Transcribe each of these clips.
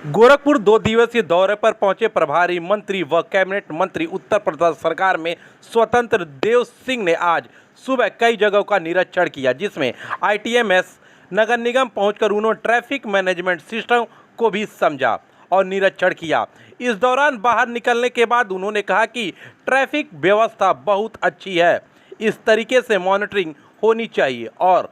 गोरखपुर 2 दिवसीय दौरे पर पहुंचे प्रभारी मंत्री व कैबिनेट मंत्री उत्तर प्रदेश सरकार में स्वतंत्र देव सिंह ने आज सुबह कई जगहों का निरीक्षण किया, जिसमें आईटीएमएस नगर निगम पहुंचकर उन्होंने ट्रैफिक मैनेजमेंट सिस्टम को भी समझा और निरीक्षण किया। इस दौरान बाहर निकलने के बाद उन्होंने कहा कि ट्रैफिक व्यवस्था बहुत अच्छी है, इस तरीके से मॉनिटरिंग होनी चाहिए। और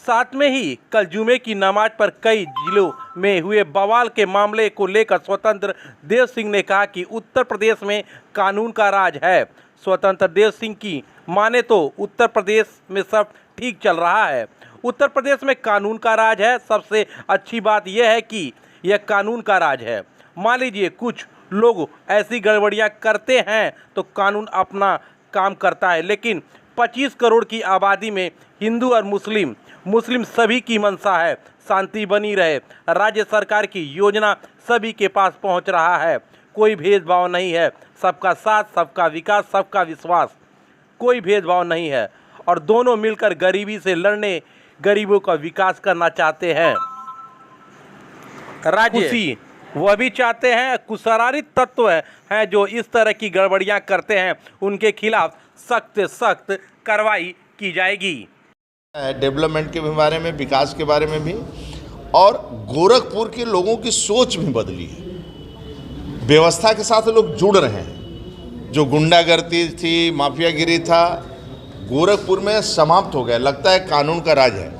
साथ में ही कल जुमे की नमाज पर कई जिलों में हुए बवाल के मामले को लेकर स्वतंत्र देव सिंह ने कहा कि उत्तर प्रदेश में कानून का राज है। स्वतंत्र देव सिंह की माने तो उत्तर प्रदेश में सब ठीक चल रहा है। उत्तर प्रदेश में कानून का राज है। सबसे अच्छी बात यह है कि यह कानून का राज है। मान लीजिए कुछ लोग ऐसी गड़बड़ियां करते हैं तो कानून अपना काम करता है, लेकिन 25 करोड़ की आबादी में हिंदू और मुस्लिम सभी की मंशा है शांति बनी रहे। राज्य सरकार की योजना सभी के पास पहुंच रहा है, कोई भेदभाव नहीं है, सबका साथ, सबका विकास, सबका विश्वास, कोई भेदभाव नहीं है और दोनों मिलकर गरीबी से लड़ने, गरीबों का विकास करना चाहते हैं। राज्य वह भी चाहते हैं। कुशरारित तत्व हैं जो इस तरह की गड़बड़ियां करते हैं, उनके खिलाफ सख्त से सख्त कार्रवाई की जाएगी। डेवलपमेंट के बारे में, विकास के बारे में भी, और गोरखपुर के लोगों की सोच भी बदली है। व्यवस्था के साथ लोग जुड़ रहे हैं। जो गुंडागर्दी थी, माफियागिरी था, गोरखपुर में समाप्त हो गया। लगता है कानून का राज है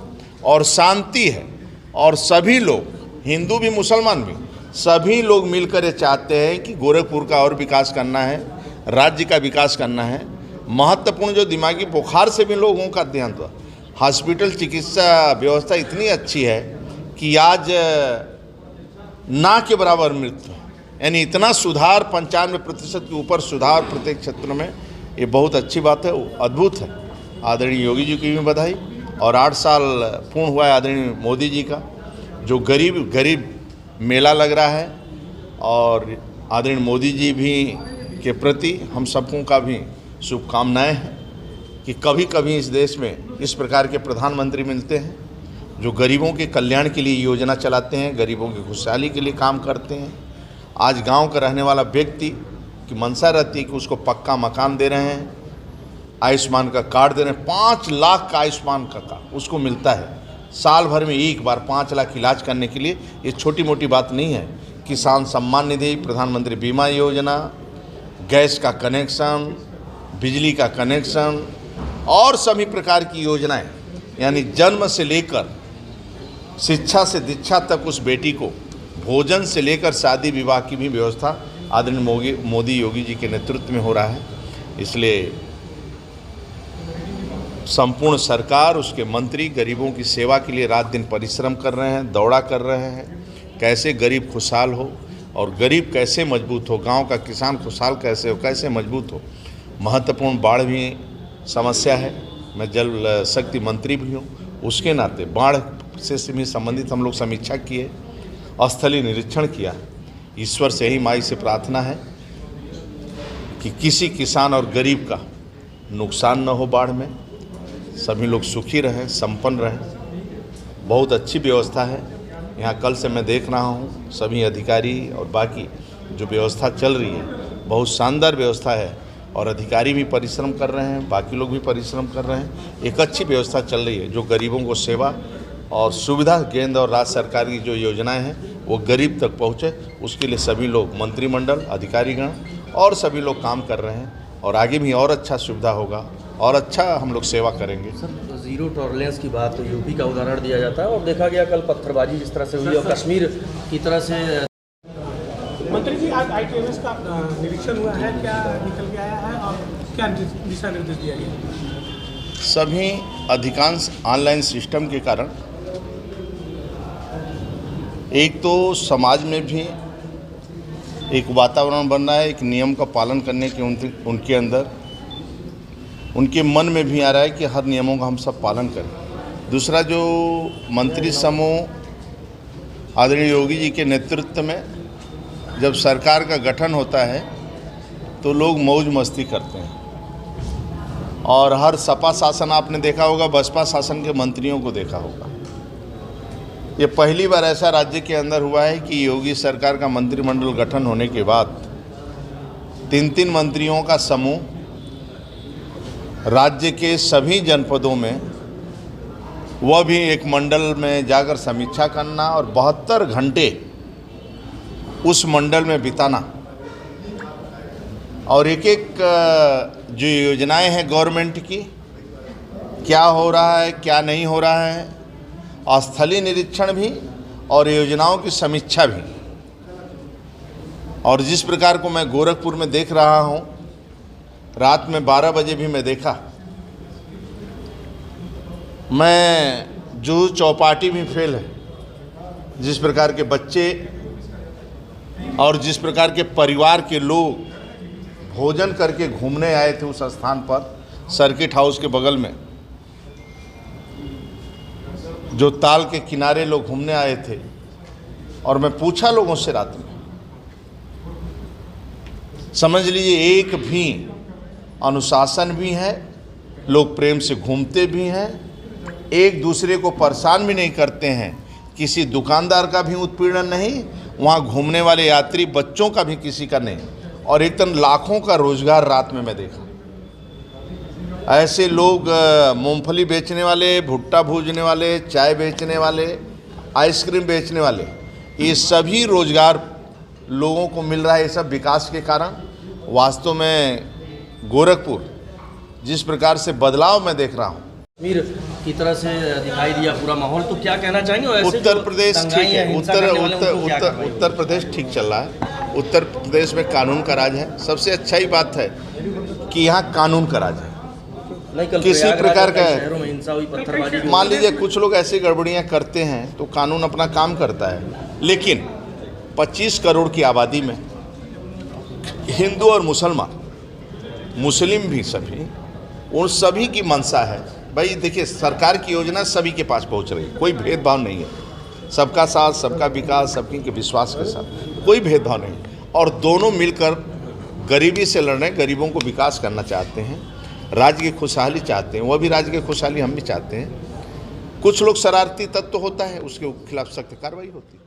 और शांति है और सभी लोग, हिंदू भी मुसलमान भी, सभी लोग मिलकर ये चाहते हैं कि गोरखपुर का और विकास करना है, राज्य का विकास करना है। महत्वपूर्ण जो दिमागी बुखार से भी लोगों का ध्यान था। हॉस्पिटल चिकित्सा व्यवस्था इतनी अच्छी है कि आज ना के बराबर मृत्यु, यानी इतना सुधार, 95% के ऊपर सुधार प्रत्येक क्षेत्र में, ये बहुत अच्छी बात है, अद्भुत है। आदरणीय योगी जी की भी बधाई। और 8 साल पूर्ण हुआ है आदरणीय मोदी जी का, जो गरीब मेला लग रहा है। और आदरणीय मोदी जी भी के प्रति हम सबकों का भी शुभकामनाएं हैं कि कभी कभी इस देश में इस प्रकार के प्रधानमंत्री मिलते हैं जो गरीबों के कल्याण के लिए योजना चलाते हैं, गरीबों की खुशहाली के लिए काम करते हैं। आज गांव का रहने वाला व्यक्ति की मंशा रहती है कि उसको पक्का मकान दे रहे हैं, आयुष्मान का कार्ड दे रहे हैं। 5 लाख का आयुष्मान का कार्ड उसको मिलता है। साल भर में एक बार 5 लाख इलाज करने के लिए, ये छोटी मोटी बात नहीं है। किसान सम्मान निधि, प्रधानमंत्री बीमा योजना, गैस का कनेक्शन, बिजली का कनेक्शन और सभी प्रकार की योजनाएं, यानी जन्म से लेकर शिक्षा से दीक्षा तक उस बेटी को, भोजन से लेकर शादी विवाह की भी व्यवस्था आदरणीय मोदी योगी जी के नेतृत्व में हो रहा है। इसलिए संपूर्ण सरकार, उसके मंत्री गरीबों की सेवा के लिए रात दिन परिश्रम कर रहे हैं, दौड़ा कर रहे हैं। कैसे गरीब खुशहाल हो और गरीब कैसे मजबूत हो, गांव का किसान खुशहाल कैसे हो, कैसे मजबूत हो। महत्वपूर्ण बाढ़ भी समस्या है। मैं जल शक्ति मंत्री भी हूँ, उसके नाते बाढ़ से भी संबंधित हम लोग समीक्षा किए, स्थलीय निरीक्षण किया। ईश्वर से ही, माई से प्रार्थना है कि किसी किसान और गरीब का नुकसान न हो, बाढ़ में सभी लोग सुखी रहें, संपन्न रहें। बहुत अच्छी व्यवस्था है यहाँ। कल से मैं देख रहा हूँ सभी अधिकारी और बाकी जो व्यवस्था चल रही है, बहुत शानदार व्यवस्था है और अधिकारी भी परिश्रम कर रहे हैं, बाकी लोग भी परिश्रम कर रहे हैं। एक अच्छी व्यवस्था चल रही है जो गरीबों को सेवा और सुविधा, केंद्र और राज्य सरकार की जो योजनाएं हैं वो गरीब तक पहुँचे, उसके लिए सभी लोग, मंत्रिमंडल, अधिकारीगण और सभी लोग काम कर रहे हैं। और आगे भी और अच्छा सुविधा होगा और अच्छा हम लोग सेवा करेंगे। सर, जीरो टॉलरेंस की बात तो यूपी का उदाहरण दिया जाता है और देखा गया कल पत्थरबाजी जिस तरह से हुई और कश्मीर की तरह से। मंत्री जी, आज आईटीएमएस का निरीक्षण हुआ है, क्या निकल के आया है और क्या दिशा निर्देश दिया गया? सभी अधिकांश ऑनलाइन सिस्टम के कारण एक तो समाज में भी एक वातावरण बन रहा है, एक नियम का पालन करने के उनके अंदर, उनके मन में भी आ रहा है कि हर नियमों का हम सब पालन करें। दूसरा, जो मंत्री समूह आदरणीय योगी जी के नेतृत्व में जब सरकार का गठन होता है तो लोग मौज मस्ती करते हैं। और हर सपा शासन आपने देखा होगा, बसपा शासन के मंत्रियों को देखा होगा। ये पहली बार ऐसा राज्य के अंदर हुआ है कि योगी सरकार का मंत्रिमंडल गठन होने के बाद 3-3 मंत्रियों का समूह राज्य के सभी जनपदों में, वह भी एक मंडल में जाकर समीक्षा करना और 72 घंटे उस मंडल में बिताना और एक जो योजनाएं हैं गवर्नमेंट की, क्या हो रहा है क्या नहीं हो रहा है, स्थलीय निरीक्षण भी और योजनाओं की समीक्षा भी। और जिस प्रकार को मैं गोरखपुर में देख रहा हूं, रात में 12 बजे भी मैं देखा, मैं जो चौपाटी भी फेल है, जिस प्रकार के बच्चे और जिस प्रकार के परिवार के लोग भोजन करके घूमने आए थे उस स्थान पर, सर्किट हाउस के बगल में जो ताल के किनारे लोग घूमने आए थे, और मैं पूछा लोगों से रात में, समझ लीजिए एक भी अनुशासन भी है, लोग प्रेम से घूमते भी हैं, एक दूसरे को परेशान भी नहीं करते हैं, किसी दुकानदार का भी उत्पीड़न नहीं, वहाँ घूमने वाले यात्री बच्चों का भी किसी का नहीं, और एक तरह लाखों का रोजगार रात में मैं देखा। ऐसे लोग मूंगफली बेचने वाले, भुट्टा भूजने वाले, चाय बेचने वाले, आइसक्रीम बेचने वाले, ये सभी रोजगार लोगों को मिल रहा है। ये सब विकास के कारण वास्तव में गोरखपुर जिस प्रकार से बदलाव मैं देख रहा हूँ, कश्मीर की तरह से दिखाई दिया पूरा माहौल, तो क्या कहना चाहेंगे? और ऐसे उत्तर जो प्रदेश ठीक दंगाई या है, हिंसा करने वाले हैं, उनको क्या कार्रवाई होगी? उत्तर प्रदेश ठीक चल रहा है। उत्तर प्रदेश में कानून का राज है। सबसे अच्छा ही बात है कि यहाँ कानून का राज है। नहीं, कल किसी प्रयागराज प्रकार और कई का- शहरों में हिंसा हुई, पत्थरबाजी भी मान हुई। लीजिए कुछ लोग ऐसी गड़बड़ियाँ करते हैं तो कानून अपना काम करता है, लेकिन 25 करोड़ की आबादी में हिंदू और मुसलमान, मुस्लिम भी सभी, उन सभी की मंशा है भाई देखिए, सरकार की योजना सभी के पास पहुंच रही है, कोई भेदभाव नहीं है, सबका साथ सबका विकास, सबकी के विश्वास के साथ कोई भेदभाव नहीं, और दोनों मिलकर गरीबी से लड़ रहे हैं, गरीबों को विकास करना चाहते हैं, राज्य की खुशहाली चाहते हैं, वह भी राज्य की खुशहाली हम भी चाहते हैं। कुछ लोग शरारती तत्व होता है, उसके खिलाफ सख्त कार्रवाई होती है।